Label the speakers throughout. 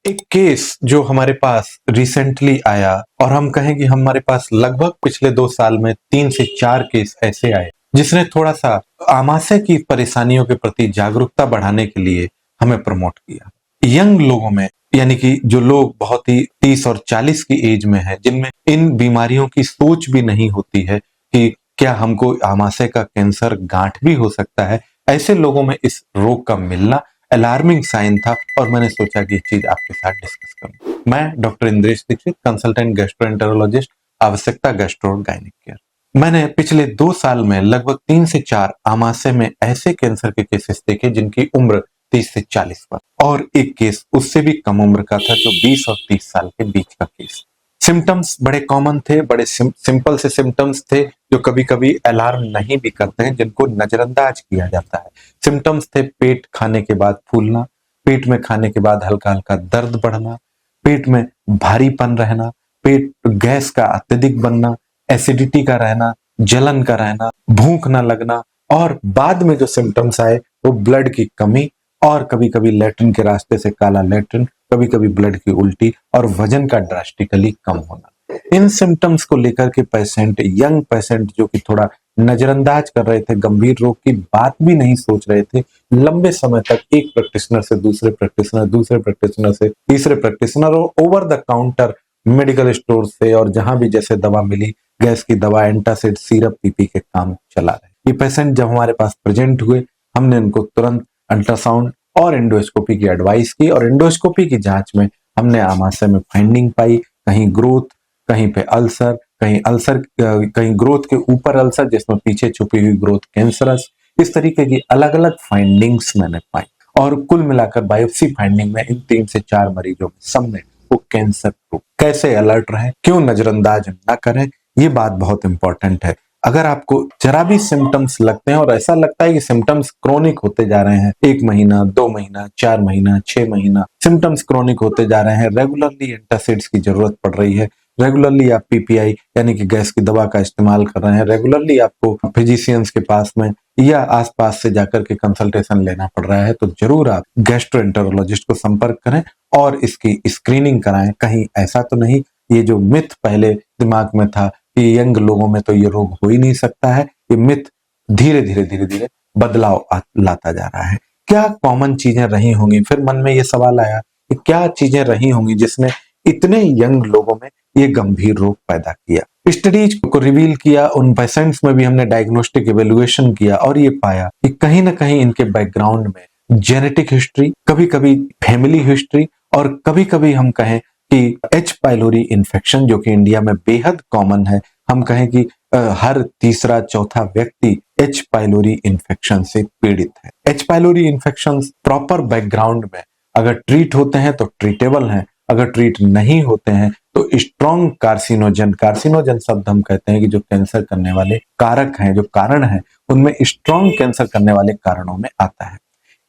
Speaker 1: एक केस जो हमारे पास रिसेंटली आया और हम कहें कि हमारे पास लगभग पिछले 2 साल में 3 से 4 केस ऐसे आए जिसने थोड़ा सा आमाशय की परेशानियों के प्रति जागरूकता बढ़ाने के लिए हमें प्रमोट किया। यंग लोगों में, यानी कि जो लोग बहुत ही 30 और 40 की एज में हैं, जिनमें इन बीमारियों की सोच भी नहीं होती है कि क्या हमको आमाशय का कैंसर गांठ भी हो सकता है, ऐसे लोगों में इस रोग का मिलना अलार्मिंग साइन था और मैंने सोचा कि ये चीज आपके साथ डिस्कस करूं। मैं doctor Indresh Dikshit, consultant gastroenterologist, आवश्यकता गैस्ट्रो और गायनिक केयर। मैंने पिछले 2 साल में लगभग 3 से 4 आमाशय में ऐसे कैंसर के केसेस देखे जिनकी उम्र 30 से 40 वर्ष, और एक केस उससे भी कम उम्र का था जो 20 और 30 साल के बीच का केस। सिम्टम्स बड़े कॉमन थे, बड़े सिंपल से सिम्टम्स थे जो कभी कभी अलार्म नहीं भी करते हैं, जिनको नजरअंदाज किया जाता है। सिम्टम्स थे पेट खाने के बाद फूलना, पेट में खाने के बाद हल्का हल्का दर्द बढ़ना, पेट में भारीपन रहना, पेट गैस का अत्यधिक बनना, एसिडिटी का रहना, जलन का रहना, भूख न लगना, और बाद में जो सिम्टम्स आए वो ब्लड की कमी और कभी कभी लैट्रिन के रास्ते से काला लैट्रिन, कभी कभी ब्लड की उल्टी और वजन का ड्रास्टिकली कम होना। इन सिम्टम्स को लेकर के पेशेंट, यंग पेशेंट जो कि थोड़ा नजरअंदाज कर रहे थे, गंभीर रोग की बात भी नहीं सोच रहे थे, लंबे समय तक एक प्रैक्टिशनर से दूसरे प्रैक्टिशनर, दूसरे प्रैक्टिशनर से तीसरे प्रैक्टिशनर और over the counter medical store से और जहां भी जैसे दवा मिली, गैस की दवा, एंटासिड, सिरप पी के काम चला रहे। ये पेशेंट जब हमारे पास प्रेजेंट हुए, हमने इनको तुरंत अल्ट्रासाउंड और एंडोस्कोपी की एडवाइस की, और एंडोस्कोपी की जांच में हमने आमाशय में फाइंडिंग पाई, कहीं ग्रोथ, कहीं पे अल्सर, कहीं ग्रोथ के ऊपर अल्सर जिसमें पीछे छुपी हुई ग्रोथ कैंसरस, इस तरीके की अलग अलग फाइंडिंग्स मैंने पाई। और कुल मिलाकर बायोप्सी फाइंडिंग में इन 3 से 4 मरीजों में सब में वो कैंसर प्रूफ। कैसे अलर्ट रहें, क्यों नजरअंदाज ना करें, ये बात बहुत इंपॉर्टेंट है। अगर आपको जरा भी सिम्टम्स लगते हैं और ऐसा लगता है कि सिम्टम्स क्रोनिक होते जा रहे हैं, 1 महीना, 2 महीना, 4 महीना, 6 महीना, सिम्टम्स क्रोनिक होते जा रहे हैं, रेगुलरली एंटासिड्स की जरूरत पड़ रही है, रेगुलरली आप पीपीआई यानी कि गैस की दवा का इस्तेमाल कर रहे हैं, रेगुलरली आपको फिजिशियंस के पास में या आसपास से जाकर के कंसल्टेशन लेना पड़ रहा है, तो जरूर आप गैस्ट्रोएंटेरोलॉजिस्ट को संपर्क करें और इसकी स्क्रीनिंग कराएं। कहीं ऐसा तो नहीं, ये जो मिथ पहले दिमाग में था कि यंग लोगों में तो ये रोग हो ही नहीं सकता है, ये मिथ धीरे धीरे बदलाव लाता जा रहा है। क्या कॉमन चीजें रही होंगी, फिर मन में ये सवाल आया कि क्या चीजें रही होंगी जिसने इतने यंग लोगों में ये गंभीर रोग पैदा किया। स्टडीज को रिवील किया, उन पेशेंट्स में भी हमने डायग्नोस्टिक एवेल्युएशन किया और ये पाया कि कहीं ना कहीं इनके बैकग्राउंड में जेनेटिक हिस्ट्री, कभी कभी फैमिली हिस्ट्री, और कभी कभी हम कहें कि एच पाइलोरी इन्फेक्शन जो कि इंडिया में बेहद कॉमन है, हम कहें कि हर तीसरा चौथा व्यक्ति एच पाइलोरी इन्फेक्शन से पीड़ित है। H pylori infection proper background में अगर ट्रीट होते हैं तो ट्रीटेबल हैं, अगर ट्रीट नहीं होते हैं तो स्ट्रॉन्ग कार्सिनोजन शब्द हम कहते हैं कि जो कैंसर करने वाले कारक हैं, जो कारण हैं, उनमें स्ट्रॉन्ग कैंसर करने वाले कारणों में आता है।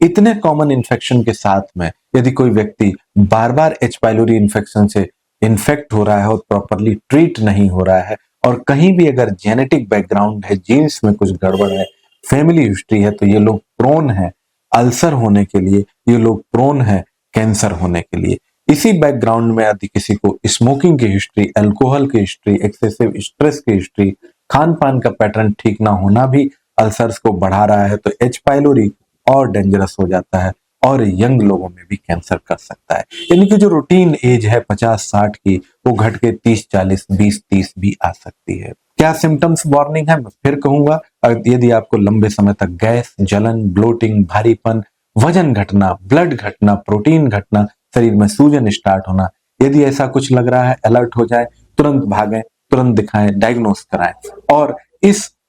Speaker 1: इतने कॉमन इन्फेक्शन के साथ में यदि कोई व्यक्ति बार बार एच पाइलोरी इन्फेक्शन से इन्फेक्ट हो रहा है और प्रॉपरली ट्रीट नहीं हो रहा है, और कहीं भी अगर जेनेटिक बैकग्राउंड है, जीन्स में कुछ गड़बड़ है, फैमिली हिस्ट्री है, तो ये लोग प्रोन है अल्सर होने के लिए, ये लोग प्रोन है कैंसर होने के लिए। इसी बैकग्राउंड में यदि किसी को स्मोकिंग की हिस्ट्री, अल्कोहल की हिस्ट्री, एक्सेसिव स्ट्रेस की हिस्ट्री, खान पान का पैटर्न ठीक ना होना भी अल्सर्स को बढ़ा रहा है, तो एच पाइलोरी और डेंजरस हो जाता है और यंग लोगों में भी कैंसर कर सकता है। यानी कि जो रूटीन एज है 50-60 की, वो घट के 30-40, 20-30 भी आ सकती है। क्या सिम्टम्स वार्निंग है? मैं फिर कहूंगा, यदि आपको लंबे समय तक गैस, जलन, ब्लोटिंग, भारीपन, वजन घटना, ब्लड घटना, प्रोटीन घटना, शरीर में सूजन स्टार्ट होना, यदि ऐसा कुछ लग रहा है, अलर्ट हो जाए, तुरंत भागें, तुरंत दिखाएं, डायग्नोस कराएं, और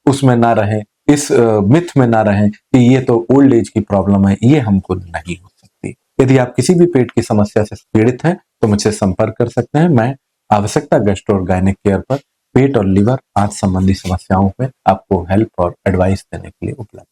Speaker 1: उसमें ना रहें, इस मिथ में ना रहें कि ये तो ओल्ड एज की प्रॉब्लम है, ये हमको नहीं हो सकती। यदि आप किसी भी पेट की समस्या से पीड़ित हैं तो मुझसे संपर्क कर सकते हैं। मैं आवश्यकता गैस्ट्रो और गायनिक केयर पर पेट और लिवर, आंत संबंधी समस्याओं पे आपको हेल्प और एडवाइस देने के लिए उपलब्ध।